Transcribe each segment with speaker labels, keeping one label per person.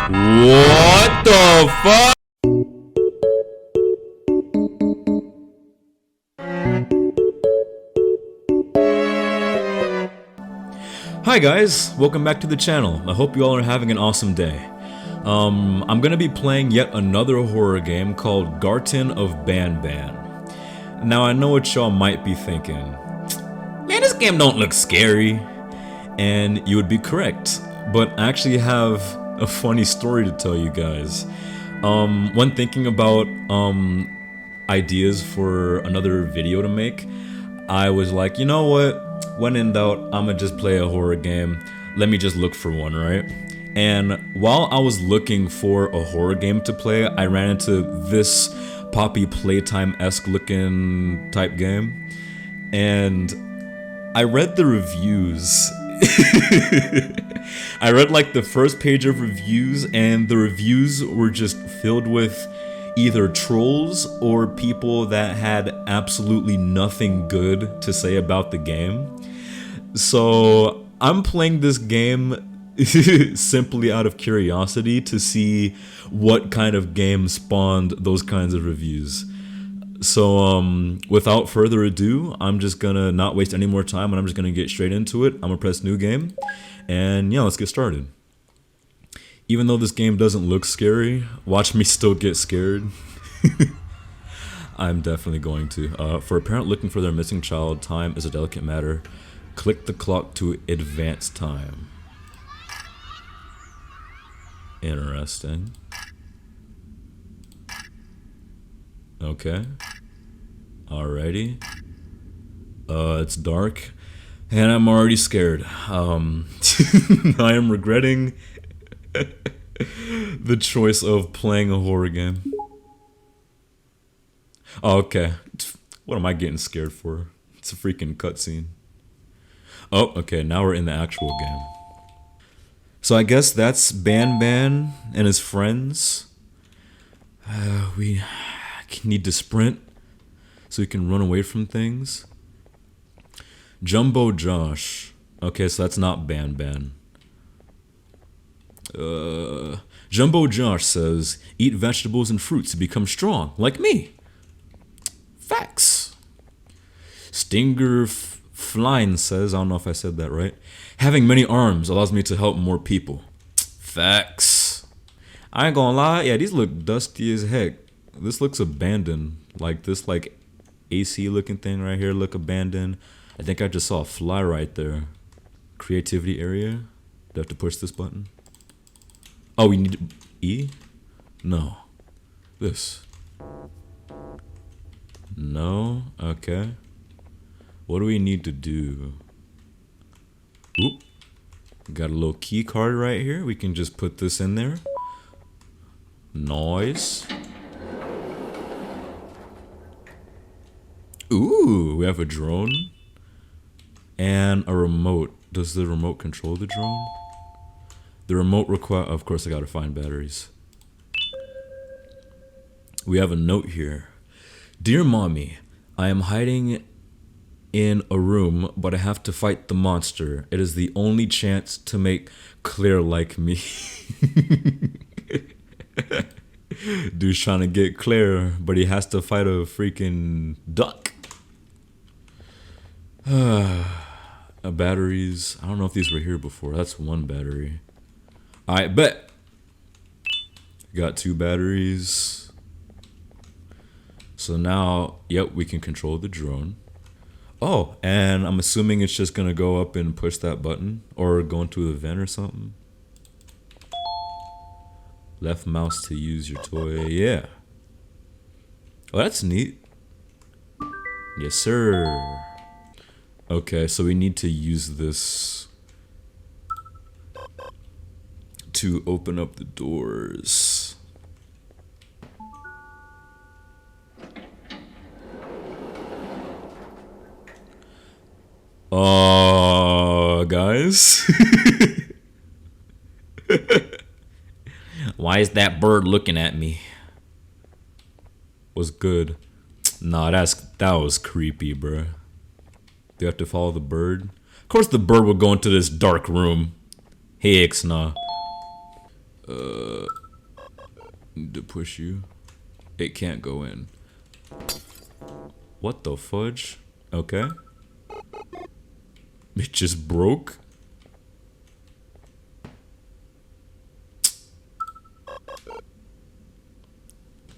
Speaker 1: What the fuck? Hi guys, welcome back to the channel. I hope you all are having an awesome day. I'm gonna be playing yet another horror game called Garten of BanBan. Now I know what y'all might be thinking. Man, this game don't look scary. And you would be correct, but I actually have a funny story to tell you guys. When thinking about ideas for another video to make, I was like, you know what? When in doubt, I'ma just play a horror game. Let me just look for one, right? And while I was looking for a horror game to play, I ran into this Poppy Playtime-esque looking type game. And I read the reviews. I read like the first page of reviews, and the reviews were just filled with either trolls or people that had absolutely nothing good to say about the game. So I'm playing this game simply out of curiosity to see what kind of game spawned those kinds of reviews. So without further ado, I'm just gonna not waste any more time, and I'm just gonna get straight into it. I'm gonna press new game, and yeah, let's get started. Even though this game doesn't look scary, watch me still get scared. I'm definitely going to. For a parent looking for their missing child, time is a delicate matter. Click the clock to advance time. Interesting. Okay. Alrighty. It's dark, and I'm already scared. I am regretting the choice of playing a horror game. Oh, okay. What am I getting scared for? It's a freaking cutscene. Oh, okay, now we're in the actual game. So I guess that's BanBan and his friends. We need to sprint so we can run away from things. Jumbo Josh. Okay, so that's not BanBan. Jumbo Josh says, eat vegetables and fruits to become strong, like me. Facts. Stinger Flyne says, I don't know if I said that right, having many arms allows me to help more people. Facts. I ain't gonna lie, yeah, these look dusty as heck. This looks abandoned. Like this like AC looking thing right here look abandoned. I think I just saw a fly right there. Creativity area. Do I have to push this button? Oh, we need E? No. This. No? Okay. What do we need to do? Oop. Got a little key card right here. We can just put this in there. Nice. Ooh, we have a drone. And a remote. Does the remote control the drone? The remote require, of course I gotta find batteries. We have a note here. Dear Mommy, I am hiding in a room, but I have to fight the monster. It is the only chance to make Claire like me. Dude's trying to get Claire, but he has to fight a freaking duck. Batteries. I don't know if these were here before. That's one battery. I bet. Got 2 batteries. So now, yep, we can control the drone. Oh, and I'm assuming it's just gonna go up and push that button or go into a vent or something. Left mouse to use your toy. Yeah. Oh, that's neat. Yes, sir. Okay, so we need to use this to open up the doors. Guys? Why is that bird looking at me? Was good. Nah, that was creepy, bro. Do you have to follow the bird? Of course the bird will go into this dark room. Hey, Ixna. Need to push you. It can't go in. What the fudge? Okay. It just broke.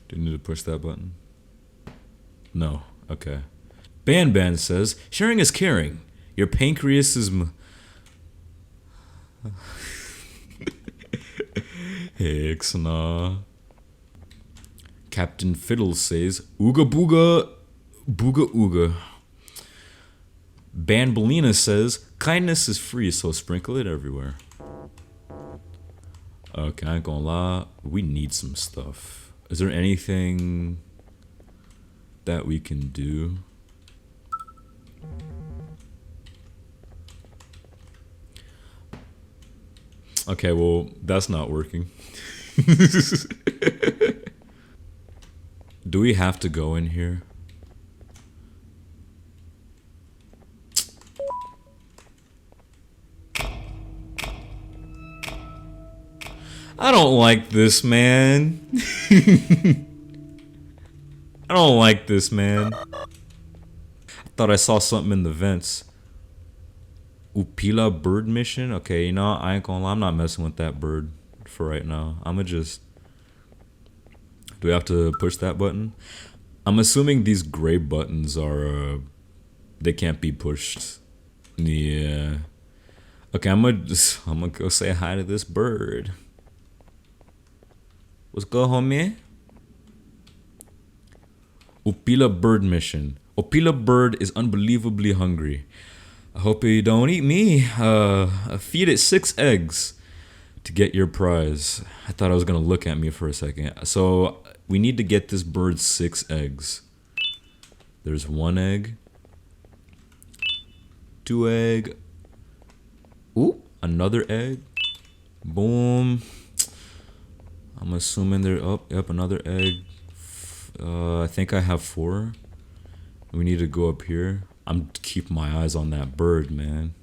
Speaker 1: Do you need to push that button? No. Okay. BanBan says, sharing is caring. Your pancreas is Hixna. Captain Fiddle says, ooga booga, booga ooga. Banbalina says, kindness is free, so sprinkle it everywhere. Okay, I ain't gonna lie. We need some stuff. Is there anything that we can do? Okay, well, that's not working. Do we have to go in here? I don't like this, man. I don't like this, man. I thought I saw something in the vents. Upila bird mission? Okay, you know, I ain't gonna lie, I'm not messing with that bird for right now. I'ma just... Do we have to push that button? I'm assuming these gray buttons are, they can't be pushed. Yeah. Okay, I'm gonna go say hi to this bird. What's good, homie? Upila bird mission. Upila bird is unbelievably hungry. I hope you don't eat me. Feed it 6 eggs to get your prize. I thought I was gonna look at me for a second. So we need to get this bird 6 eggs. There's 1 egg. 2 egg. Ooh, another egg. Boom. I'm assuming there. Oh, yep, another egg. I think I have 4. We need to go up here. I'm keeping my eyes on that bird, man.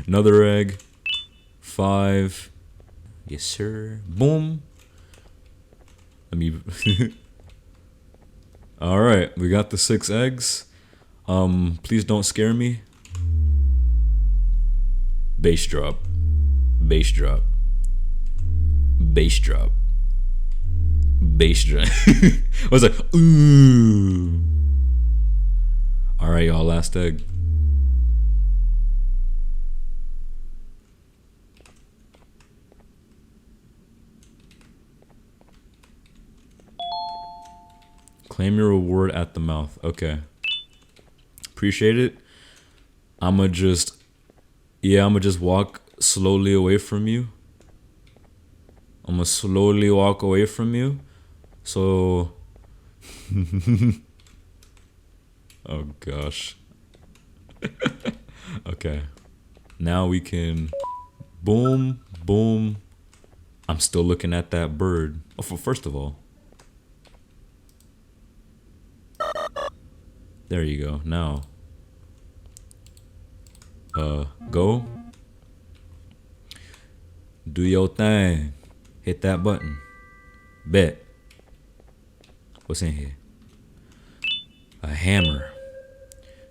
Speaker 1: Another egg. 5. Yes, sir. Boom. Let me. All right, we got the 6 eggs. Please don't scare me. Bass drop. Bass drop. Bass drop. Bass drop. I was like, ooh. All right, y'all, last egg. Claim your reward at the mouth. Okay. Appreciate it. I'ma just walk slowly away from you. I'ma slowly walk away from you. So oh gosh. Okay. Now we can boom, boom. I'm still looking at that bird. Oh, first of all. There you go. Now. Go. Do your thing. Hit that button. Bet. What's in here? A hammer.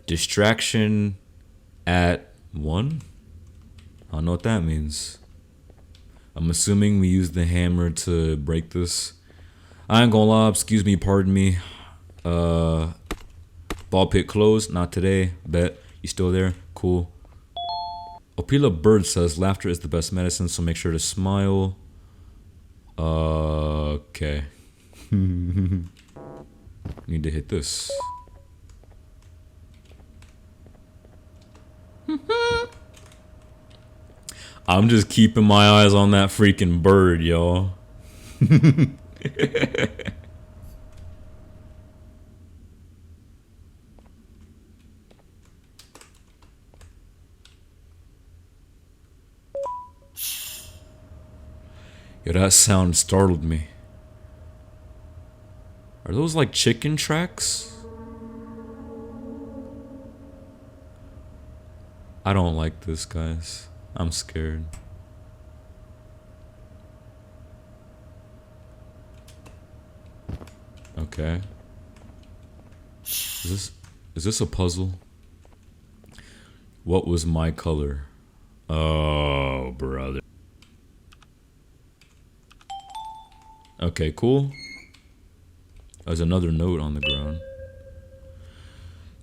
Speaker 1: Distraction at 1? I don't know what that means. I'm assuming we use the hammer to break this. I ain't gonna lie, excuse me, pardon me. Ball pit closed, not today. Bet. You still there? Cool. Opila Bird says laughter is the best medicine, so make sure to smile. Okay. Need to hit this. I'm just keeping my eyes on that freaking bird, y'all. Yo, that sound startled me. Are those like chicken tracks? I don't like this, guys. I'm scared. Okay. Is this a puzzle? What was my color? Oh, brother. Okay, cool. There's another note on the ground.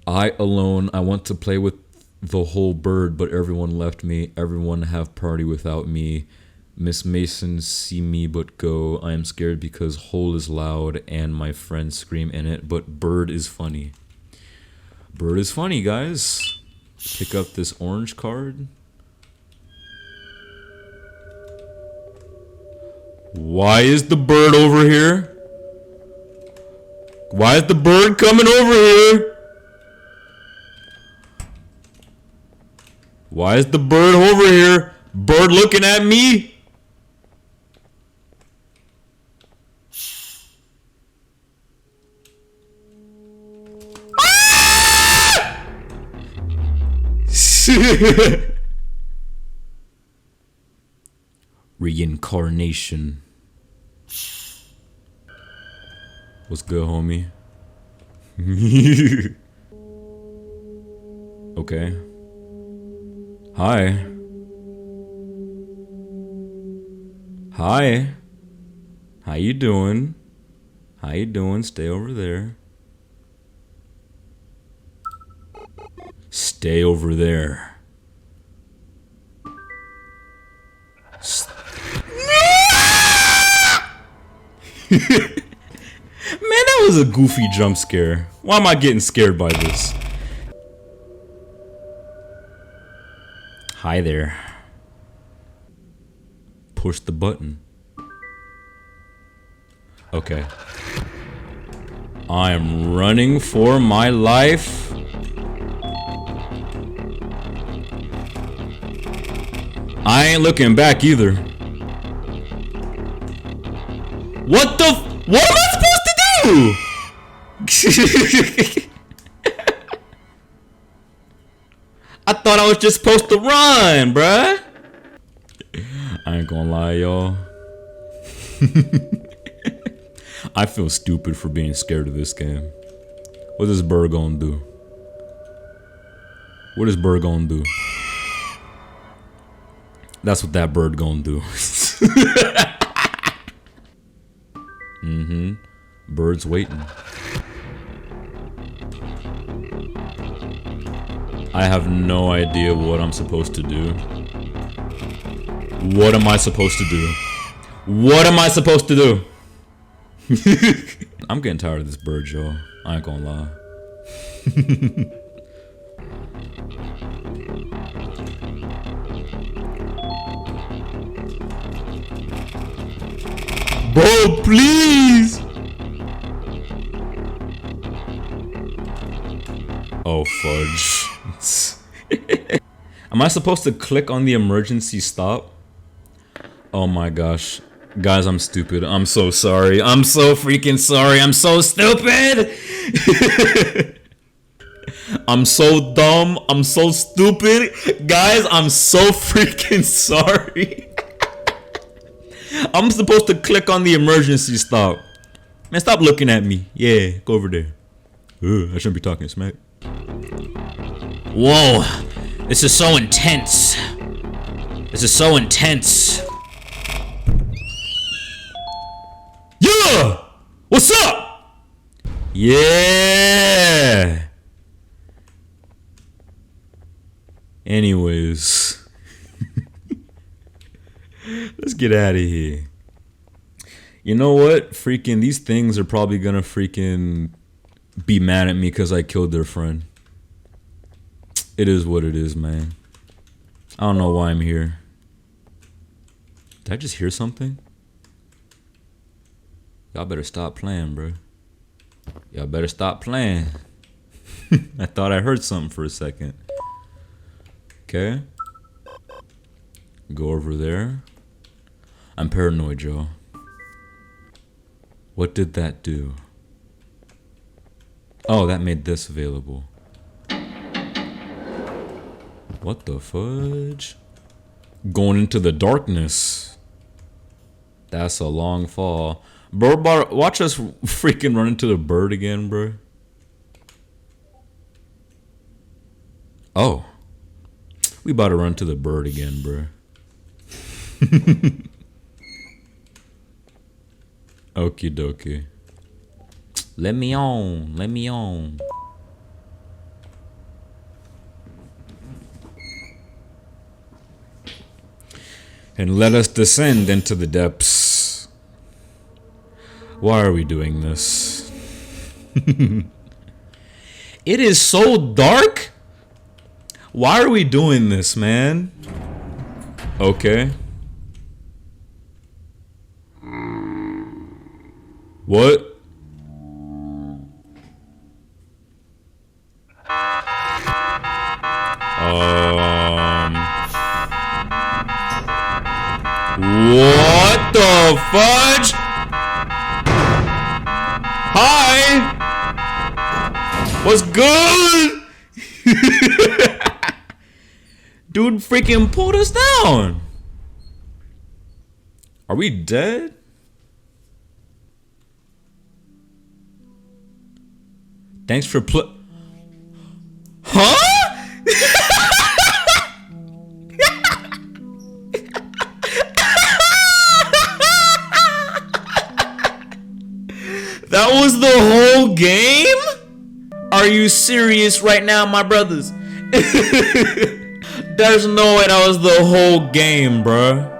Speaker 1: I alone, I want to play with the whole bird, but everyone left me. Everyone have party without me. Miss Mason, see me but go. I am scared because hole is loud and my friends scream in it, but bird is funny. Bird is funny, guys. Pick up this orange card. Why is the bird over here? Why is the bird coming over here? Why is the bird over here? Bird looking at me? Ah! Reincarnation. What's good, homie? Okay. Hi. Hi. How you doing? How you doing? Stay over there. Stay over there. Man, that was a goofy jump scare. Why am I getting scared by this? Hi there. Push the button. Okay. I am running for my life. I ain't looking back either. What the what am I supposed to do? I thought I was just supposed to run, bruh. I ain't gonna lie, y'all. I feel stupid for being scared of this game. What is bird gonna do? What is bird gonna do? That's what that bird gonna do. Bird's waiting. I have no idea what I'm supposed to do. What am I supposed to do? What am I supposed to do? I'm getting tired of this bird, y'all. I ain't gonna lie. Bro, please! Oh, fudge. Am I supposed to click on the emergency stop? Oh my gosh. Guys, I'm stupid. I'm so sorry. I'm so freaking sorry. I'm so stupid! I'm so dumb. I'm so stupid. Guys, I'm so freaking sorry. I'm supposed to click on the emergency stop. Man, stop looking at me. Yeah, go over there. I shouldn't be talking smack. Whoa, this is so intense. This is so intense. Yeah! What's up? Yeah! Anyways. Let's get out of here. You know what? Freaking these things are probably gonna freaking be mad at me because I killed their friend. It is what it is, man. I don't know why I'm here. Did I just hear something? Y'all better stop playing, bro. Y'all better stop playing. I thought I heard something for a second. Okay. Go over there. I'm paranoid, Joe. What did that do? Oh, that made this available. What the fudge? Going into the darkness. That's a long fall. Bro, watch us freaking run into the bird again, bro. Oh. We about to run to the bird again, bro. Okie dokie. Let me on. Let me on. And let us descend into the depths. Why are we doing this? It is so dark. Why are we doing this, man? Okay. What? What the fudge? Hi! What's good? Dude freaking pulled us down. Are we dead? Thanks for Huh? That was the whole game? Are you serious right now, my brothers? There's no way that was the whole game, bruh.